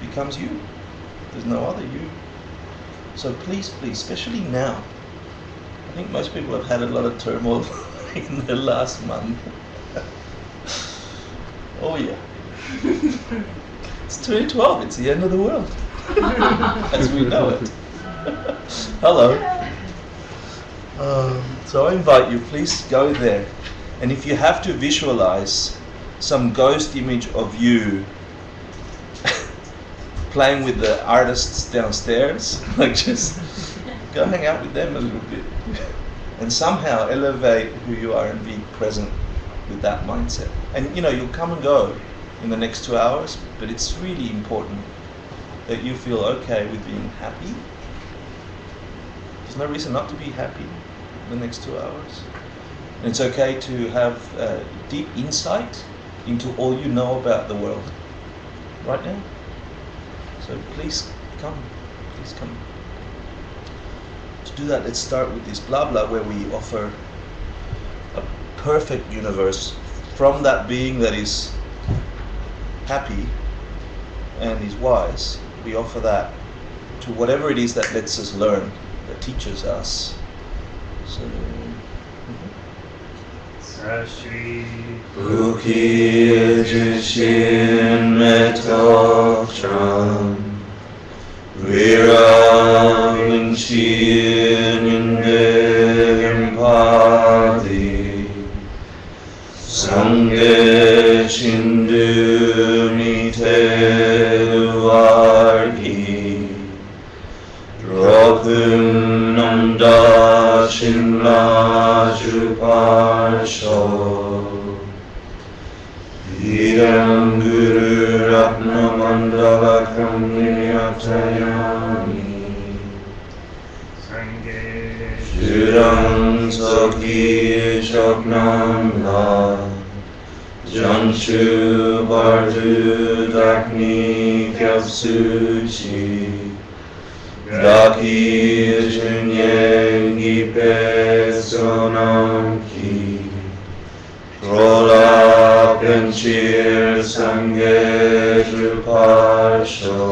becomes you. There's no other you. So please, especially now, I think most people have had a lot of turmoil in the last month. Oh yeah. It's 2012, it's the end of the world. As we know it. Hello. So I invite you, please go there. And if you have to visualize some ghost image of you playing with the artists downstairs, like just go hang out with them a little bit. And somehow elevate who you are and be present with that mindset. And you'll come and go in the next 2 hours, but it's really important that you feel okay with being happy. There's no reason not to be happy in the next 2 hours. And it's okay to have deep insight into all you know about the world right now. So please come. To do that, let's start with this blah blah, where we offer a perfect universe from that being that is happy and is wise. We offer that to whatever it is that lets us learn, that teaches us. So Sashri Buki Jishin Metokcham Viram Shin Indem Padi Sange Chindu Mite Duvargi Dropum Nanda Shimla Juparsho Idam Guru Ratna Mandala Kamniyatayami Sange Shurang Saki Choknamla Janshu Bardu Dakni Kyapsuchi Daki Junyengi Pesonamki Rola Penchir Sange Juparsho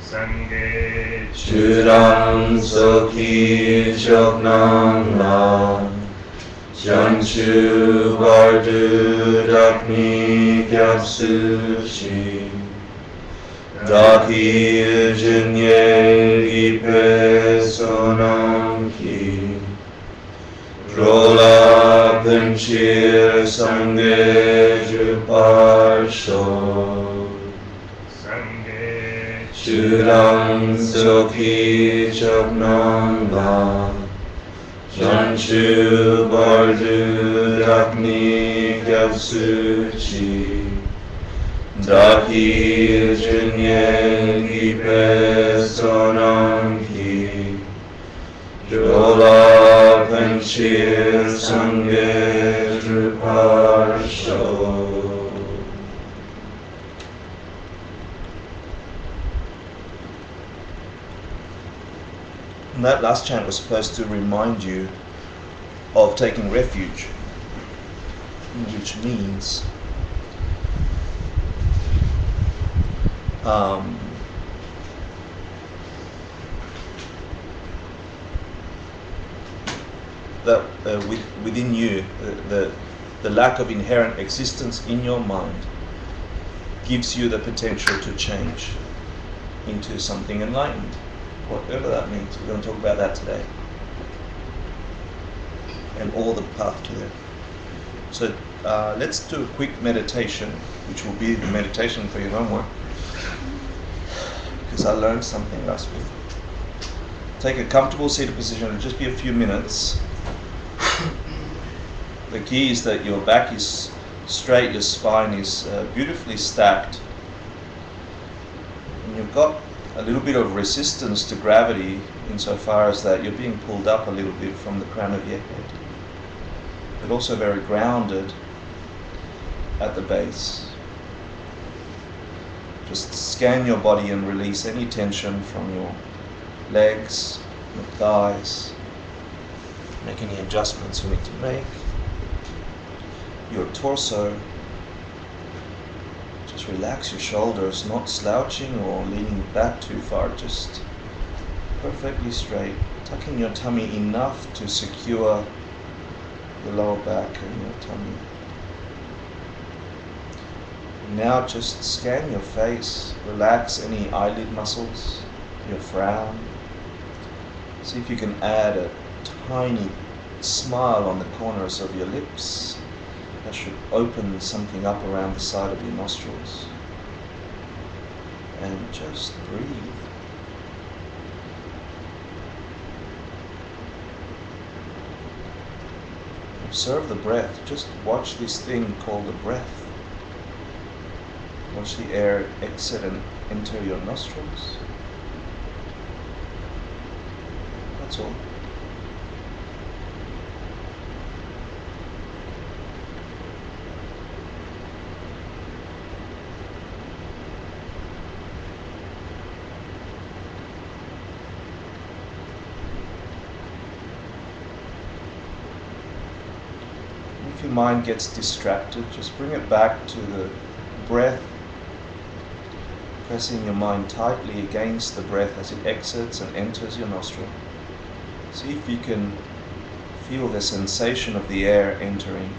Sange Churang Soki Choknamla Janshu Bardu Dakni Kyapsuchi Daki Junyengi Pesonamki Rola Penchir Sange Juparsho Sange Churang Soki Choknamla Janshu Bardu Dakni Kyapsuchi Daki Junyengi Pesonamki Jola Penchir Sange Juparsho. And that last chant was supposed to remind you of taking refuge, which means that within you, the lack of inherent existence in your mind gives you the potential to change into something enlightened, whatever that means. We're going to talk about that today, and all the path to there. So let's do a quick meditation, which will be the meditation for your homework, because I learned something last week. Take a comfortable seated position. It'll just be a few minutes. The key is that your back is straight, your spine is beautifully stacked, and you've got a little bit of resistance to gravity insofar as that you're being pulled up a little bit from the crown of your head, but also very grounded at the base. Just scan your body and release any tension from your legs, your thighs. Make any adjustments you need to make. Your torso. Just Just relax your shoulders, not slouching or leaning back too far, just perfectly straight, tucking your tummy enough to secure the lower back and your tummy. Now just scan your face, relax any eyelid muscles, your frown. See if you can add a tiny smile on the corners of your lips. That should open something up around the side of your nostrils. And just breathe. Observe the breath. Just watch this thing called the breath. Watch the air exit and enter your nostrils. That's all. If your mind gets distracted, just bring it back to the breath, pressing your mind tightly against the breath as it exits and enters your nostril. See if you can feel the sensation of the air entering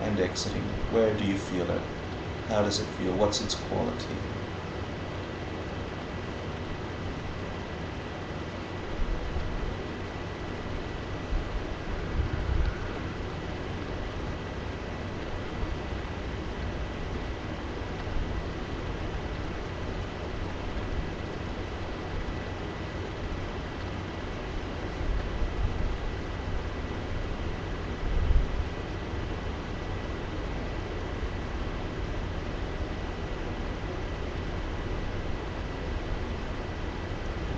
and exiting. Where do you feel it? How does it feel? What's its quality?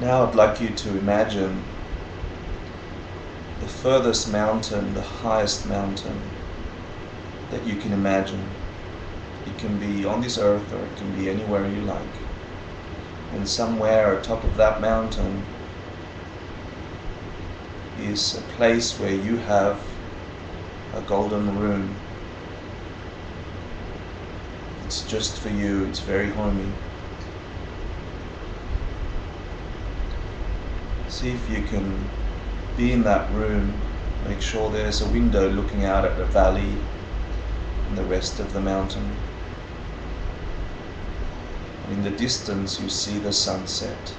Now I'd like you to imagine the furthest mountain, the highest mountain that you can imagine. It can be on this earth or it can be anywhere you like. And somewhere atop of that mountain is a place where you have a golden room. It's just for you, it's very homey. See if you can be in that room. Make sure there's a window looking out at the valley and the rest of the mountain. And in the distance you see the sunset.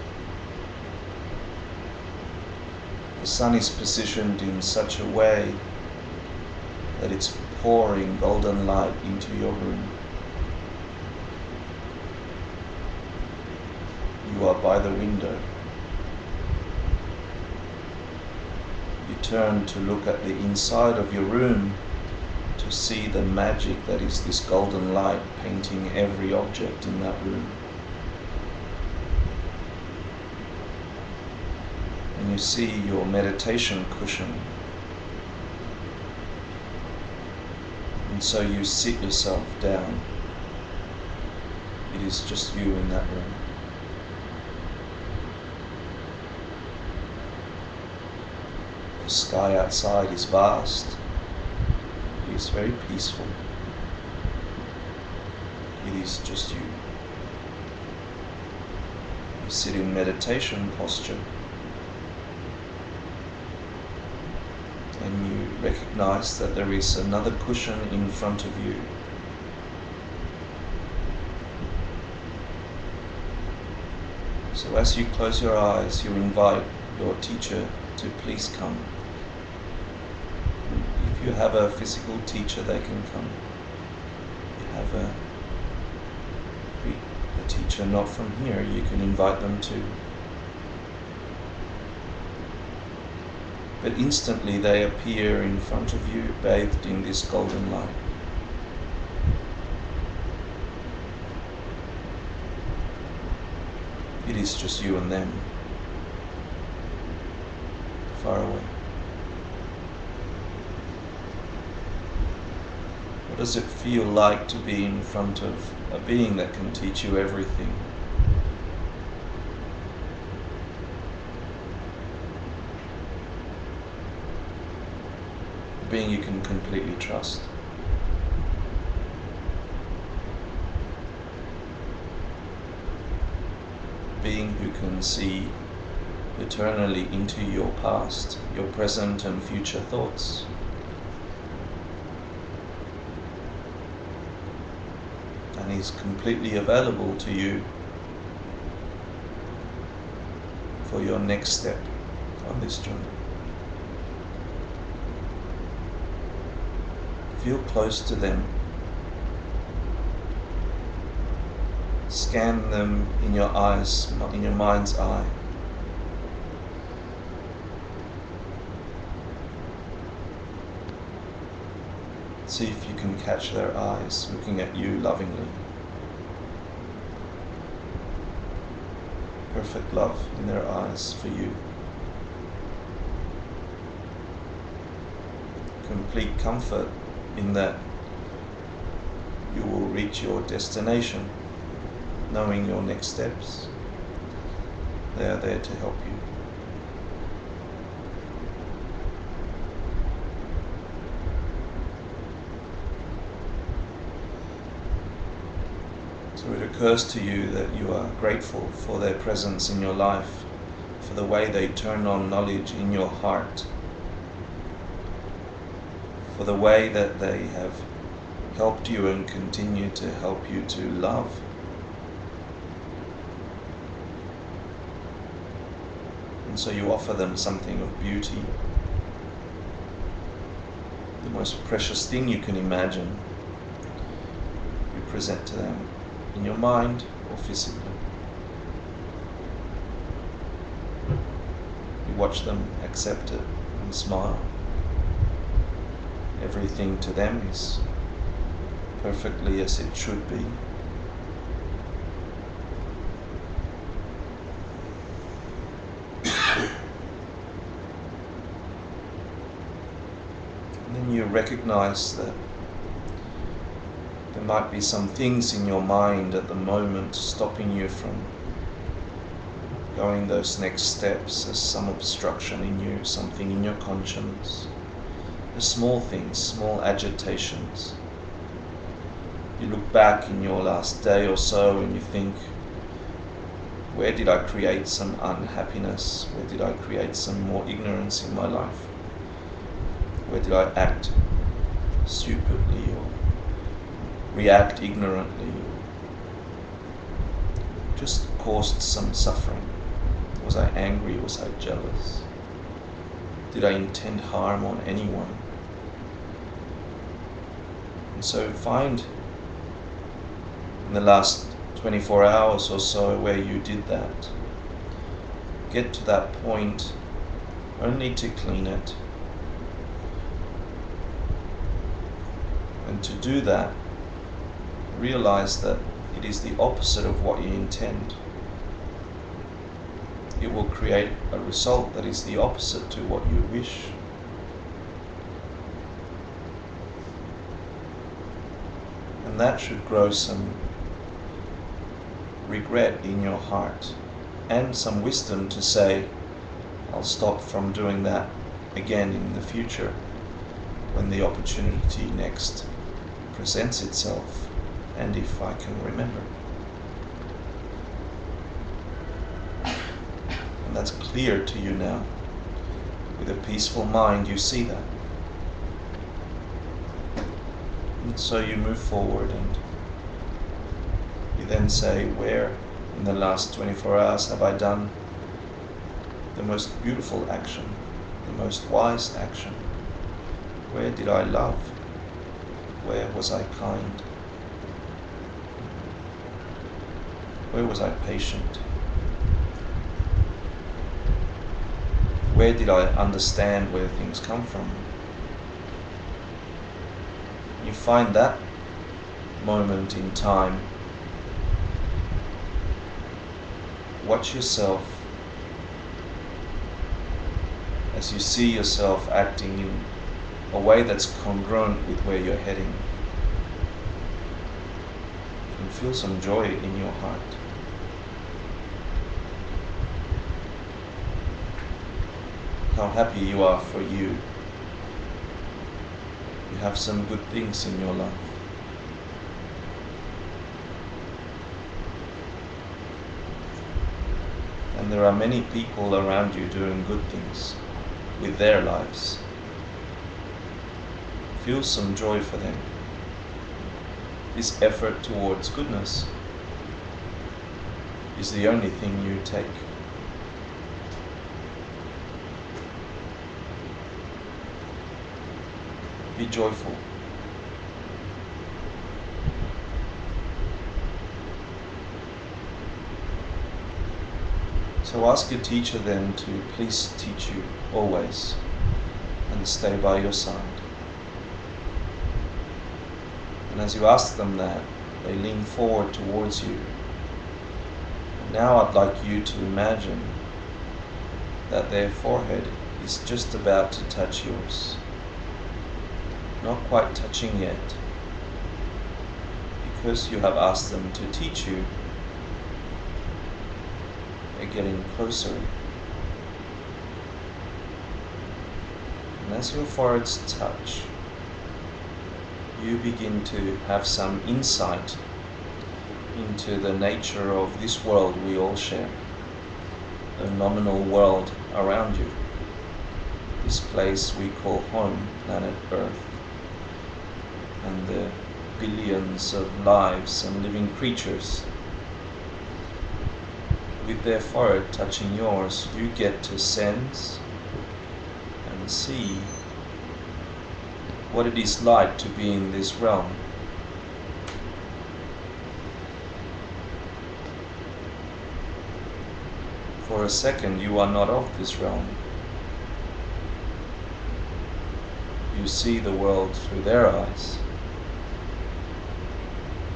The sun is positioned in such a way that it's pouring golden light into your room. You are by the window. You turn to look at the inside of your room to see the magic that is this golden light painting every object in that room. And you see your meditation cushion. And so you sit yourself down. It is just you in that room. The sky outside is vast. It is very peaceful. It is just you. You sit in meditation posture. And you recognize that there is another cushion in front of you. So as you close your eyes, you invite your teacher to please come. If you have a physical teacher, they can come. If you have a teacher not from here, you can invite them too. But instantly they appear in front of you, bathed in this golden light. It is just you and them, far away. What does it feel like to be in front of a being that can teach you everything? A being you can completely trust. being who can see eternally into your past, your present and future thoughts. And He's completely available to you for your next step on this journey. Feel close to them. Scan them in your eyes, in your mind's eye. See if you can catch their eyes looking at you lovingly. Perfect love in their eyes for you. Complete comfort in that you will reach your destination, knowing your next steps. They are there to help you. So it occurs to you that you are grateful for their presence in your life, for the way they turn on knowledge in your heart, for the way that they have helped you and continue to help you to love. And so you offer them something of beauty, the most precious thing you can imagine. You present to them in your mind or physically. You watch them accept it and smile. Everything to them is perfectly as it should be. And then you recognize that there might be some things in your mind at the moment stopping you from going those next steps. There's some obstruction in you, something in your conscience. The small things, small agitations. You look back in your last day or so and you think, where did I create some unhappiness? Where did I create some more ignorance in my life? Where did I act stupidly or react ignorantly? Just caused some suffering. Was I angry? Was I jealous? Did I intend harm on anyone? And so find in the last 24 hours or so where you did that. Get to that point only to clean it. And to do that, realize that it is the opposite of what you intend. It will create a result that is the opposite to what you wish. And that should grow some regret in your heart and some wisdom to say, I'll stop from doing that again in the future when the opportunity next presents itself, and if I can remember. And that's clear to you now. With a peaceful mind you see that. And so you move forward and you then say, where in the last 24 hours have I done the most beautiful action, the most wise action? Where did I love? Where was I kind? Where was I patient? Where did I understand where things come from? You find that moment in time. Watch yourself as you see yourself acting in a way that's congruent with where you're heading. And feel some joy in your heart. How happy you are for you. You have some good things in your life. And there are many people around you doing good things with their lives. Feel some joy for them. This effort towards goodness is the only thing you take. Be joyful. So ask your teacher then to please teach you always and stay by your side. And as you ask them that, they lean forward towards you. And now I'd like you to imagine that their forehead is just about to touch yours. Not quite touching yet, because you have asked them to teach you. They're getting closer. And as your foreheads touch, you begin to have some insight into the nature of this world we all share, the nominal world around you, this place we call home, planet Earth, and the billions of lives and living creatures. With their forehead touching yours, you get to sense and see what it is like to be in this realm. For a second, you are not of this realm. You see the world through their eyes.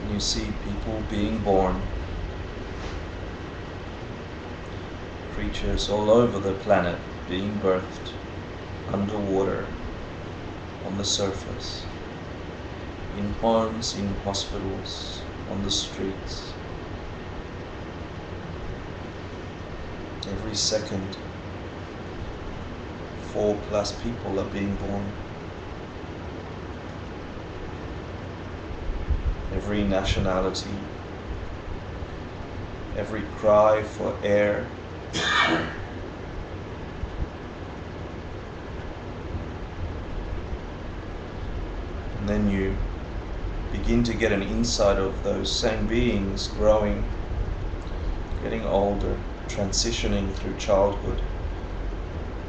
And you see people being born, creatures all over the planet being birthed, underwater, on the surface, in homes, in hospitals, on the streets. Every second, 4+ people are being born. Every nationality, every cry for air, and then you begin to get an insight of those same beings growing, getting older, transitioning through childhood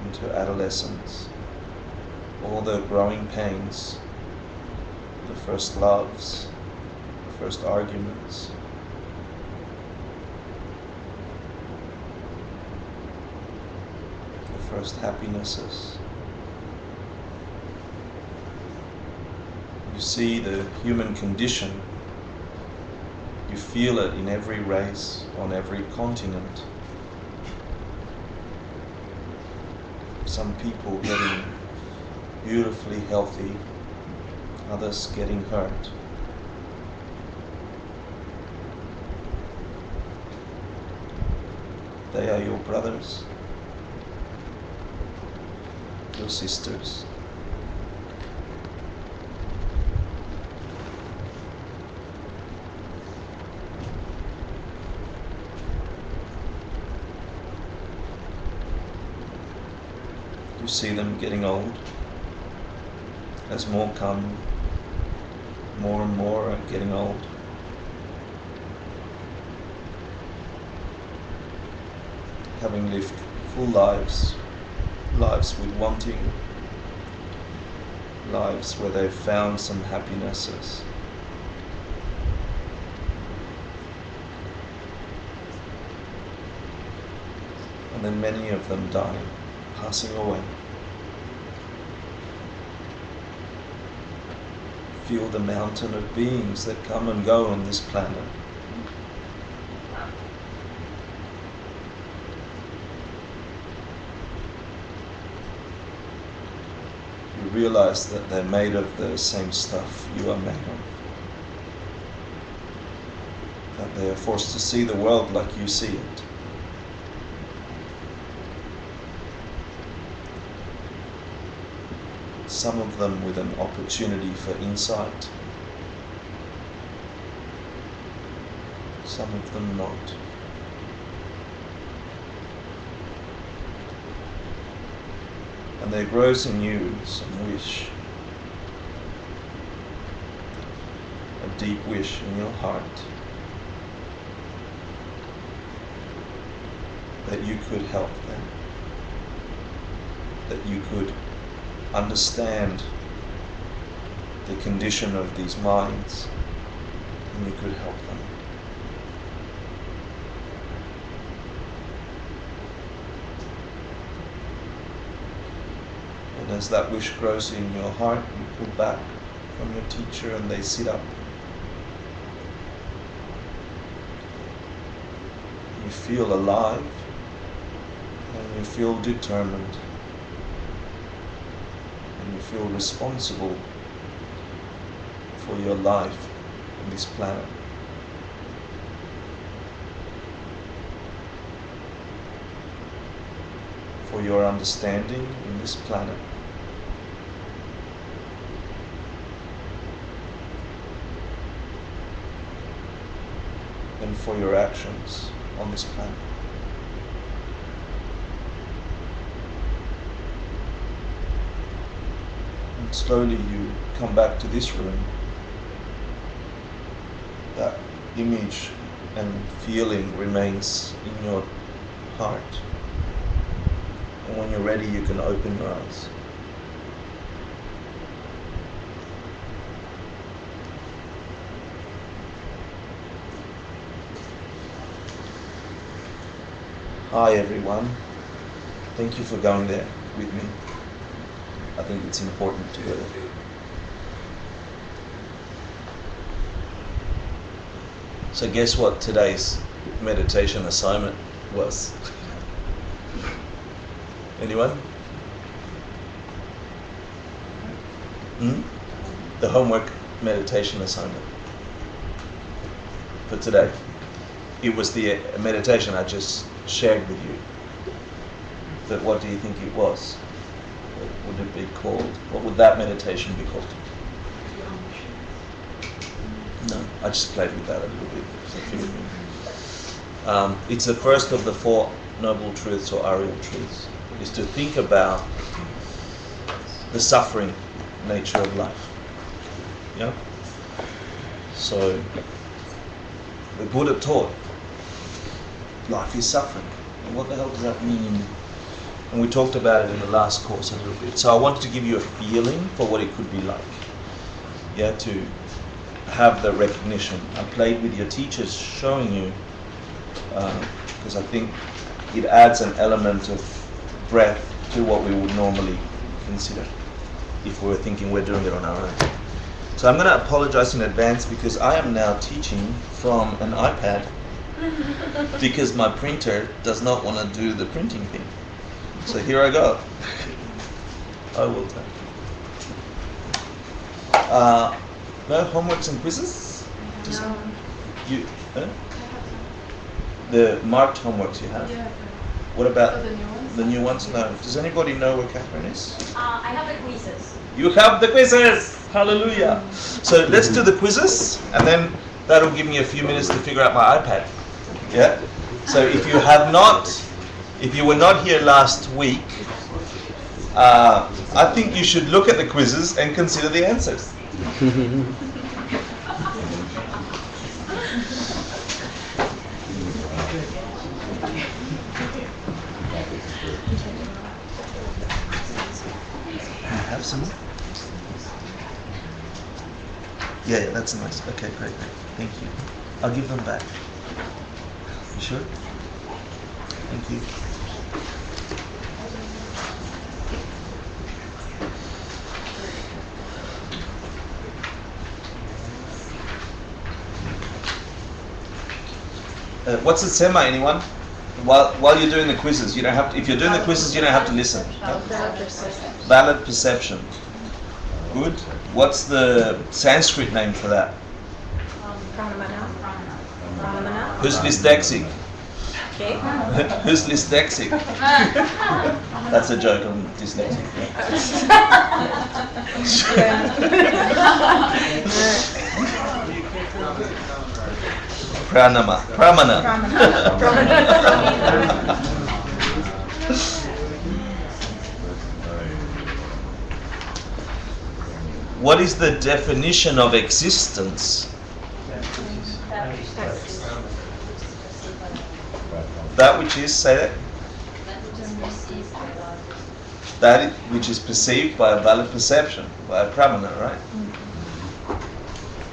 into adolescence, all the growing pains, the first loves, the first arguments, the first happinesses. You see the human condition. You feel it in every race, on every continent. Some people getting beautifully healthy, others getting hurt. They are your brothers, your sisters. You see them getting old. As more come, more and more are getting old. Having lived full lives, lives with wanting, lives where they've found some happinesses. And then many of them die, passing away. Feel the mountain of beings that come and go on this planet. You realize that they're made of the same stuff you are made of. That they are forced to see the world like you see it. Some of them with an opportunity for insight, some of them not. And there grows in you some wish, a deep wish in your heart that you could help them, that you could understand the condition of these minds, and you could help them. And as that wish grows in your heart, you pull back from your teacher and they sit up. You feel alive and you feel determined and you feel responsible for your life on this planet. For your understanding in this planet. And for your actions on this planet. And slowly you come back to this room. That image and feeling remains in your heart. And when you're ready, you can open your eyes. Hi everyone. Thank you for going there with me. I think it's important to go there. So guess what today's meditation assignment was? Anyone? The homework meditation assignment for today. It was the meditation I just shared with you. But what do you think it was? What would it be called? What would that meditation be called? No, I just played with that a little bit. It's the first of the 4 noble truths or Ariel truths. Is to think about the suffering nature of life. Yeah? So, the Buddha taught life is suffering. And what the hell does that mean? And we talked about it in the last course a little bit. So I wanted to give you a feeling for what it could be like. Yeah, to have the recognition. I played with your teachers showing you, because I think it adds an element of breath to what we would normally consider if we were thinking we're doing it on our own. So I'm going to apologize in advance because I am now teaching from an iPad because my printer does not want to do the printing thing. So here I go. I will take. No homeworks and quizzes? No. You? The marked homeworks you have? Yeah. What about The new ones? the new ones? No. Does anybody know where Catherine is? I have the quizzes. You have the quizzes! Hallelujah! So let's do the quizzes, and then that'll give me a few minutes to figure out my iPad. Yeah? So if you were not here last week, I think you should look at the quizzes and consider the answers. Have some? Yeah, that's nice. Okay, great. Thank you. I'll give them back. You sure? Thank you. What's the sema, anyone? While you're doing the quizzes, you don't have to, if you're doing the quizzes, you don't have to listen. Valid perception. Good. What's the Sanskrit name for that? Pranamana. Who's dyslexic? Okay. Who's dyslexic? That's a joke on dyslexic. Pramana. What is the definition of existence? That which is, say that? That which is perceived by a valid perception, by a pramana, right?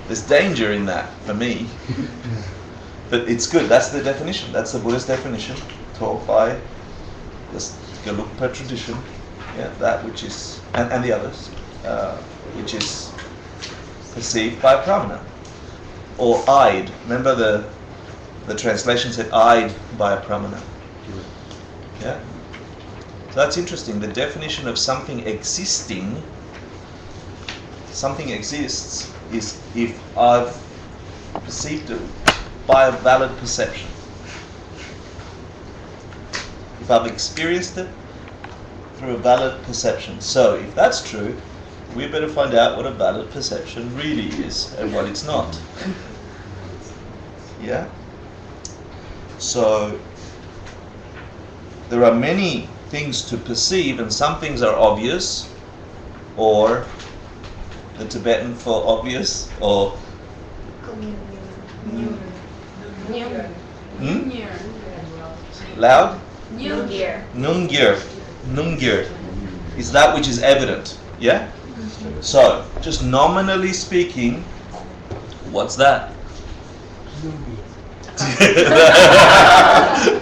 There's danger in that for me. But it's good, that's the definition. That's the Buddhist definition, taught by the Gelugpa tradition. Yeah, that which is, and the others, which is perceived by pramana. Or eyed. Remember the translation said eyed by a pramana. Yeah? So that's interesting. The definition of something existing, something exists, is if I've perceived it by a valid perception. If I've experienced it through a valid perception. So if that's true, we better find out what a valid perception really is and what it's not. Yeah? So there are many things to perceive, and some things are obvious, or the Tibetan for obvious, or loud? Nungir is that which is evident. Yeah? So, just nominally speaking, what's that?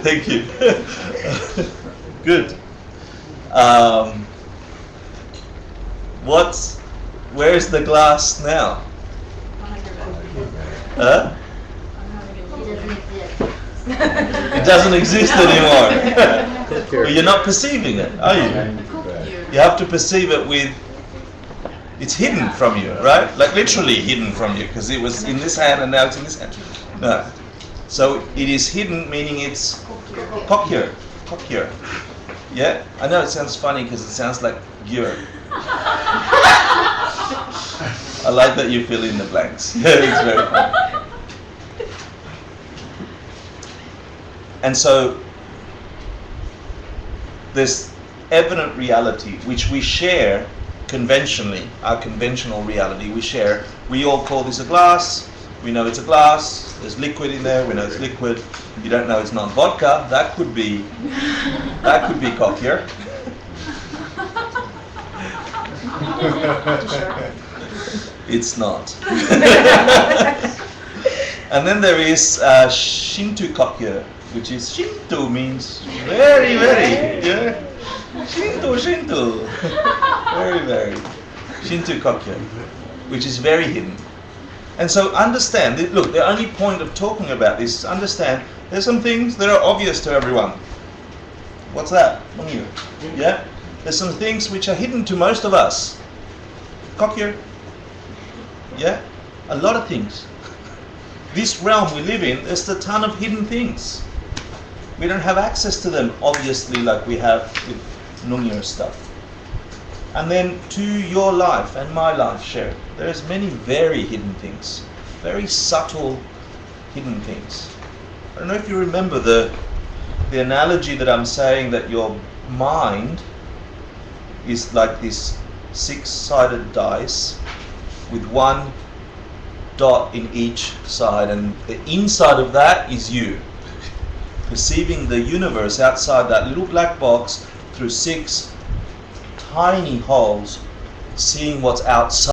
Thank you. Good. Where's the glass now? Huh? It doesn't exist anymore. Well, you're not perceiving it, are you? You have to perceive it with, it's hidden from you, right? Like literally hidden from you, because it was in this hand and now it's in this hand. No. So it is hidden, meaning it's kokir. Yeah? I know it sounds funny because it sounds like gyur. I like that you fill in the blanks. It's very fun. And so this evident reality which we share conventionally, our conventional reality we share, we all call this a glass, we know it's a glass, there's liquid in there, we know it's liquid, you don't know it's not vodka, that could be cochlear. It's not. And then there is Shinto cochlear, which is Shinto means very, very, yeah. Shinto. Very, very. Shinto cochlear, which is very hidden. And so understand, look, the only point of talking about this is understand there's some things that are obvious to everyone. What's that? Yeah? There's some things which are hidden to most of us. Cochlear. Yeah? A lot of things. This realm we live in, there's a ton of hidden things. We don't have access to them, obviously, like we have with Nungir stuff. And then to your life and my life shared, there's many very hidden things, very subtle hidden things. I don't know if you remember the analogy that I'm saying, that your mind is like this 6-sided dice with one dot in each side, and the inside of that is you, perceiving the universe outside that little black box through 6 tiny holes, seeing what's outside.